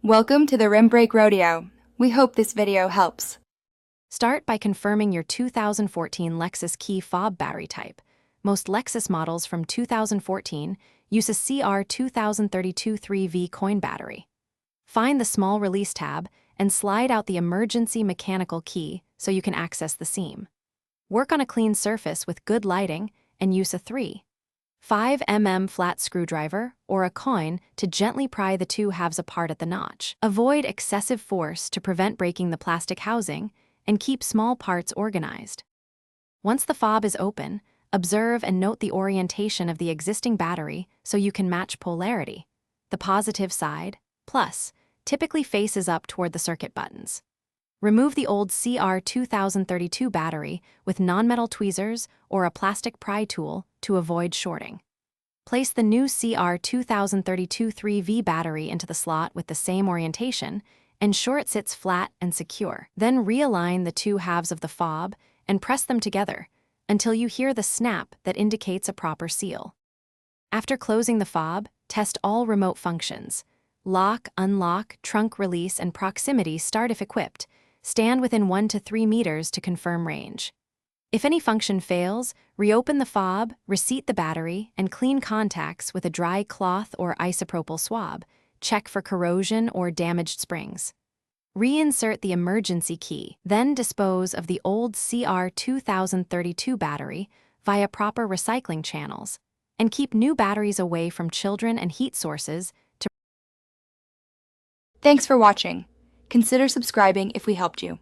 Welcome to the Rim Break Rodeo. We hope this video helps. Start by confirming your 2014 Lexus Key fob battery type. Most Lexus models from 2014 use a CR2032 3V coin battery. Find the small release tab and slide out the emergency mechanical key so you can access the seam. Work on a clean surface with good lighting and use a 3.5 flat screwdriver or a coin to gently pry the two halves apart at the notch. Avoid excessive force to prevent breaking the plastic housing and keep small parts organized. Once the fob is open, observe and note the orientation of the existing battery so you can match polarity. The positive side, plus, typically faces up toward the circuit buttons. Remove the old CR2032 battery with non-metal tweezers or a plastic pry tool to avoid shorting. Place the new CR2032 3V battery into the slot with the same orientation. Ensure it sits flat and secure. Then realign the two halves of the fob and press them together until you hear the snap that indicates a proper seal. After closing the fob, test all remote functions. Lock, unlock, trunk release, and proximity start if equipped. Stand within 1 to 3 meters to confirm range. If any function fails, reopen the fob, reseat the battery, and clean contacts with a dry cloth or isopropyl swab. Check for corrosion or damaged springs. Reinsert the emergency key, then dispose of the old CR2032 battery via proper recycling channels, and keep new batteries away from children and heat sources. Thanks for watching. Consider subscribing if we helped you.